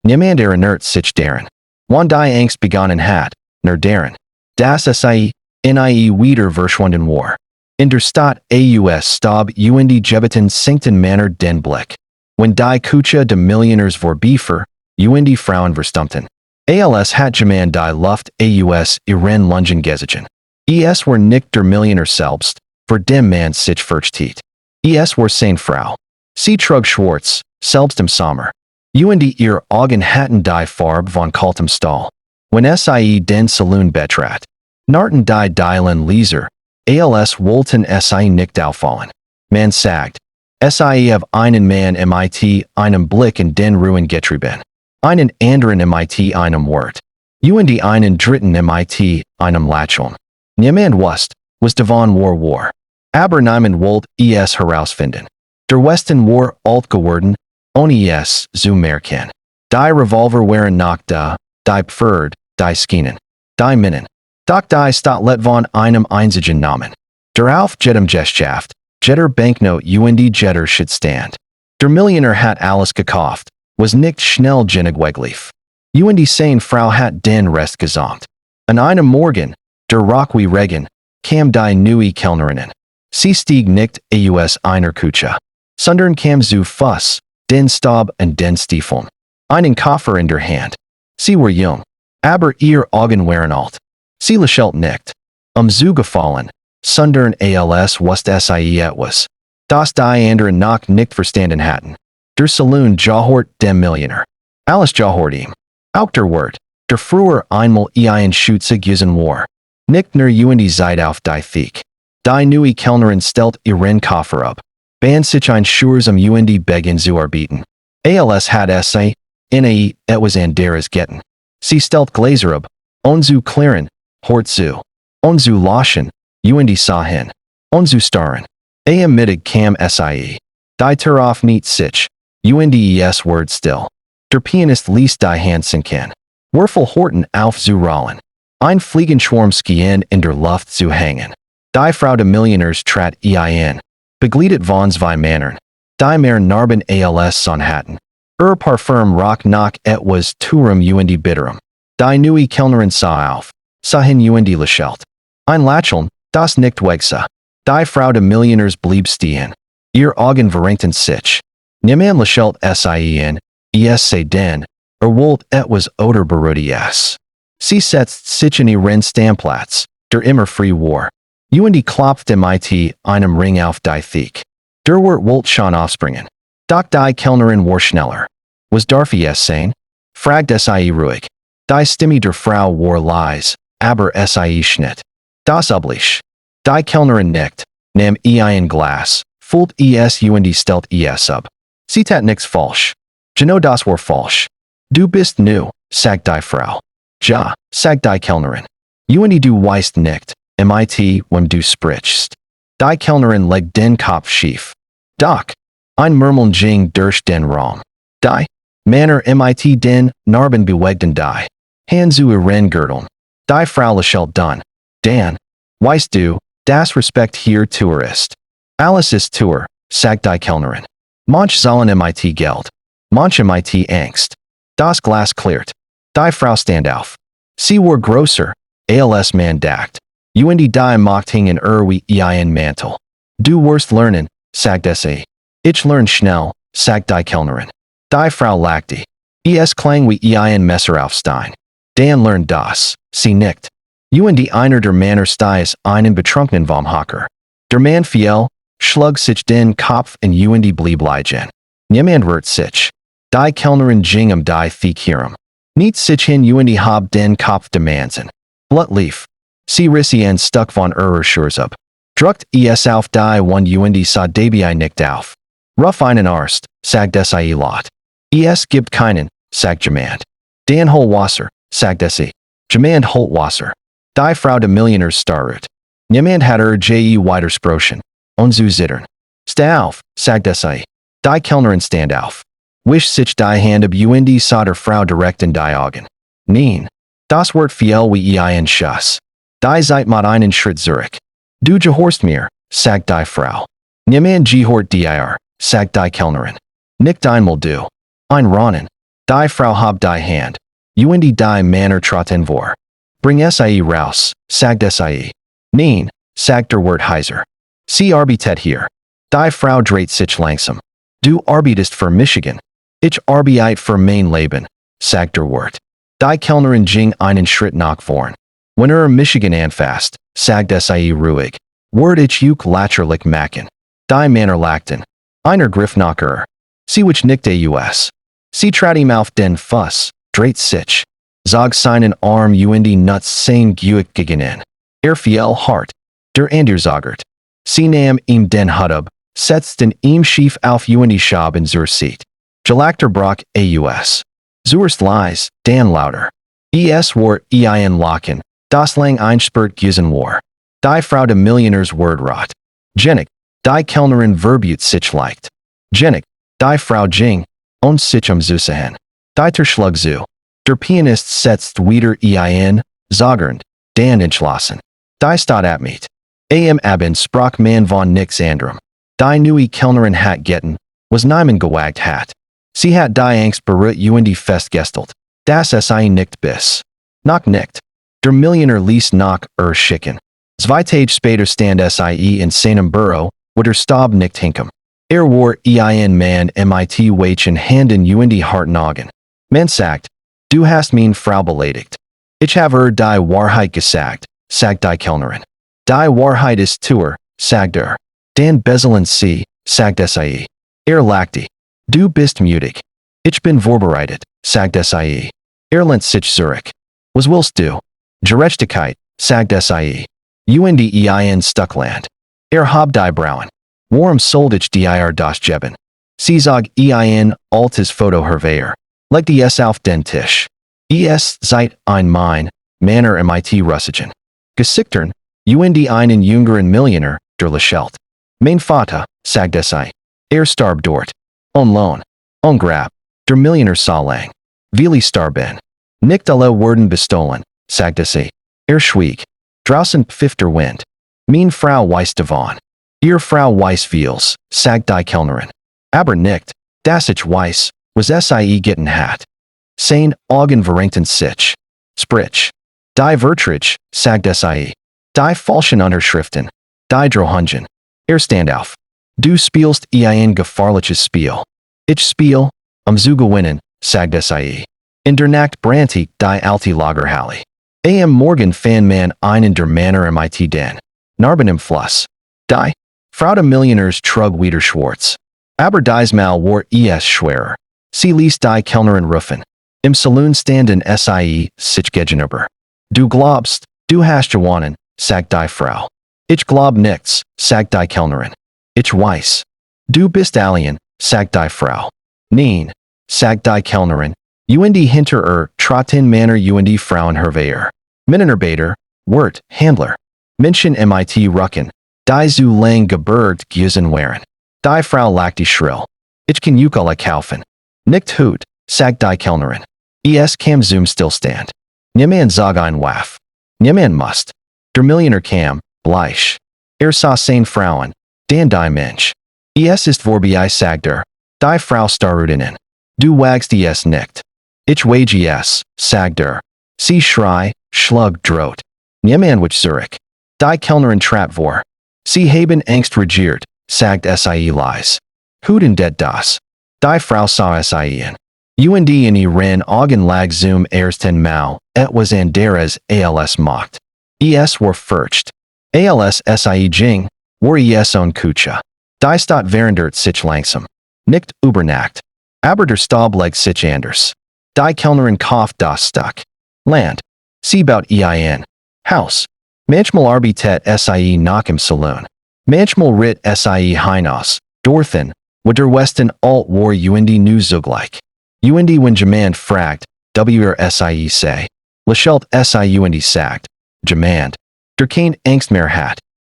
Niemand erinnert sich daran. Wann die Angst begonnen hat, nur daran. Das sei, nie wieder verschwunden war. In der Stadt aus Stab und Gebeten sinkten Männer den Blick. When die Kucha de Millionärs vorbeifer, und Frauen verstummten. Als hat jemand die Luft aus ihren Lungen gezogen. Es war nicht der Millionär selbst, für dem man sich fürchtet. Es war seine Frau. Sie trug schwarz, selbst im Sommer. Und ihr Augen hatten die Farbe von kaltem Stahl. Wenn sie den Saloon betrat, narten die Dielen Leser, als wollten sie nicht auffallen. Man sagt, sie have einen Mann mit einem Blick in den Ruin getrieben. Einen anderen mit einem Wort. Und einen dritten mit einem Lächeln. Niemand was davon war. Aber niemand wollte es herausfinden. Der Westen war alt geworden, ohne es zu merken. Die Revolver waren noch da, die Pferd, die Schienen, die Minen. Doch die Stadt let von einem einzigen Namen. Der auf jedem Gesellschaft, jeder Banknote und jeder Stand. Der Millionär hat alles gekauft, was nicht schnell genug weglief. Und seine Frau hat den Rest gesamt. An einem Morgen, der Rock wie Regen, kam die neue Kellnerin. Sie stieg nicht aus einer Kutsche, sondern kam zu Fuss, den Stab und den Stiefeln. Einen Koffer in der Hand. Sie war jung, aber ihr Augen waren alt. Sie lächelt nicht. Zugefallen, sondern als wusste sie etwas. Das die anderen noch nicht verstanden hatten. Der Saloon gehört dem Millionär. Alles gehört ihm. Auch der Wort, der früher einmal ein Schutze gewesen war. Nicht nur und Zeit auf die Theke. Die neue Kellnerin stellt ihren Koffer ab. Band sich ein Schurs und beginn zu arbeiten. Als hat sie, etwas anderes getan. Sie stellt Gläser ab, zu klären, hort zu, zu laschen, und sah hin, zu starren. Am Mittag kam sie. Die Tür auf nicht sich, und es word still. Der Pianist ließ die Hand sinken. Würfel horten auf zu rollen. Ein Fliegenschwarm schien in der Luft zu hängen. Die Frau des Millionärs trat ein. Begleitet von zwei Männern. Die mehr narben als son hatten. Parfum rock noch etwas Turm und bitterem. Die neue Kellnerin sah auf. Sah hin und lächelt. Ein Lächeln, das nicht wegsah. Die Frau des Millionärs blieb stehen. Ihr Augen verrenkten sich. Niemand lächelt sie es sei denn, wollt etwas oder beruhiges. Sie setzt sich in ihren Stammplatz, der immer frei war. Und klopfte mit einem Ring auf die Theke. Der Wirt wollte schon aufspringen. Doch die Kellnerin war schneller. Was darf es sein? Fragte sie ruhig. Die Stimme der Frau war leise, aber sie schnitt. Das üblich. Die Kellnerin nickt, nahm ein Glas, füllt es und stellt es ab. Sie tat nichts falsch. Genau das war falsch. Du bist new, sagt die Frau. Ja, sagt die Kellnerin. Und du weißt nicht, mit wem du sprichst. Die Kellnerin legt den Kopf schief. Doch, ein Murmeln ging durch den Raum. Die Männer mit den Narben bewegten die Hand zu ihren Gürteln. Die Frau lächelt dann. Dan, weißt du, das Respekt hier teuer ist. Alles ist teuer, sagt die Kellnerin. Manch sollen mit Geld. Manch mit Angst. Das Glas klirrt. Die Frau stand auf. Sie war größer, als man dacht. Und die Macht hingen wie ein Mantel. Du wirst lernen, sagt sie. Ich lern schnell, sagt die Kellnerin. Die Frau lachte. Es klang wie ein Messer auf Stein. Dan lernt das, sie nickt. Und einer der Männer stieß einen Betrunkenen vom Hocker. Der Mann fiel, schlug sich den Kopf und blieb liegen. Niemand rührt sich. Die Kellnerin ging die Theke herum. Nicht sich hin und hab den Kopf demansen. Blut lief. Sie riss en stuck von ihrer Schurs ab. Druckt es auf die und sah dabei nicht auf. Ruff einen Arzt, sagt sie laut. Es gibt keinen, sagt jemand. Dan hol Wasser, sagt sie. Jemand holt Wasser. Die Frau des Millionärs starrt. Niemand hat widersprechen. Zu zittern. Steh auf, sagt sie. Die Kellnerin stand auf. Wisch sich die Hand ab und sah der Frau direkt in die Augen. Nein. Das Wort fiel wie ein Schuss. Die Zeit mit einen Schritt zurück. Du gehorst mir, sagt die Frau. Niemand gehort dir, sagt die Kellnerin. Nicht einmal du. Ein Ronnen. Die Frau hab die Hand. Und die Männer traten vor. Bring sie raus, sagt sie. Nein, sagt der Wertheiser. Sie arbeitet hier. Die Frau dreht sich langsam. Du arbeitest für Michigan. Ich arbeite für mein Leben, sagt der Wirt. Die Kellnerin ging einen Schritt nach vorn. Wenn Michigan anfasst, sagt sie ruhig. Word ich lacherlich machen. Die Männer lachten. Einer griff nach Sie wich nickte us. Sie trat ihm auf den Fuss, dreht sich. Zog seinen Arm und Nuts sein Guick gegen ihn. Fiel hart. Der Ander zagert. Sie nahm ihm den Hut ab, setzten ihm schief auf und Schab in zur Seat. Gelagter Brock aus. Zuerst leis, dann lauter. War ein Lachen, das lang einspurt Gusen war. Die Frau de Millionärs Wordrot. Jennig, die Kellnerin verbut sich leicht. Jennig, die Frau ging, und sich Zusehen. Die Terschlug zu. Der Pianist setzt wieder ein, zagernd, dann entschlossen. Die Stadt abmeet. Am Abend sprach man von nichts anderem. Die neue Kellnerin hat getten, was niemand gewagt hat. Sie hat die Angst berührt und festgestellt, dass sie nicht bis. Noch nicht. Der Millionär ließ nach schicken. 2 Tage später stand sie in seinem Büro, wo der Stab nicht hinkom. War ein Mann mit weichen Händen und harten Augen. Man sagt, du hast mein Frau beleidigt. Ich habe die Wahrheit gesagt, sagt die Kellnerin. Die Wahrheit ist sagt Dan bezelen sie, sagt sie. Lachte. Du bist mutig. Ich bin vorbereitet, sagt sie. Lehnt sich zurück. Was willst du? Gerechtigkeit, sagt sie. Und ein Stuckland. Hab die Brauen. Warum soll ich dir das geben? Sie zog ein altes Foto hervor. Legte es auf den Tisch. Seit ein Männer mit Russigen. Gesichtern, und einen jüngeren Millionär, der Lächelt. Mein Vater, sagt sie. Starb dort. Lohn. Grab. Der Millionär sah lang. Willi starben. Nicht alle wurden bestohlen, sagt sie. Schwieg. Draußen pfiff der Wind. Mein Frau weiß davon. Ihr Frau weiß vieles, sagt die Kellnerin. Aber nicht, dass ich weiß, was sie getan hat. Sein Augen verrenkten sich. Sprich. Die Vertrag, sagt sie. Die falschen Unterschriften. Die Drohungen. Stand auf. Du spielst ein gefahrliches Spiel. Ich spiel, zu gewinnen, sagt sie. In der Nacht brannte die alte Lagerhalle. Am Morgen fand man einen der Männer mit den Narben im Fluss. Die Frau de Millionärs trug wieder schwarz. Aber diesmal war es schwerer. Sie ließ die Kellnerin rufen. Im Saloon standen sie sich gegenüber. Du glaubst, du hast gewonnen, sagt die Frau. Ich glaub nichts, sagt die Kellnerin. Ich weiß. Du bist alien, sagt die Frau. Nein, sagt die Kellnerin. Und hinter traten Männer und Frauen hervor. Minenarbeiter, Wirt, Handler. Menschen mit Rücken. Die zu lang gebergt Gusen waren. Die Frau lachte schrill. Ich kann alle kaufen. Nicht hut, sagt die Kellnerin. Es kam zum Stillstand. Niemand zog ein Waff. Niemand musst. Der Millionär kam, bleich. Sah seine Frauen, dann die Mensch. Es ist vorbei, sagt Die Frau starrte ihn. Du wagst es nicht. Ich wage es, sagt Sie schlug droht. Niemand wich zurück. Die Kellnerin trat vor. Sie haben Angst regiert, sagt sie leise. Huden det das. Die Frau sah ihn. Und ran Augen lag zum ersten Mal, was anderes als Macht. Es war furcht. Als sie ging, war es on Kucha. Die Stadt verändert sich langsam. Nicht übernacht. Aber der Stab leg sich anders. Die Kellnerin kauft das Stück. Land. Sie baut ein Haus. Manchmal arbeitet sie nach im Saloon. Manchmal ritt sie hinaus, dorthin, wo der Westen alt war und nu zugleich. Und wenn jemand fragt, sie say, lächelt sie und sagt, jemand, der kein Angst mehr hat,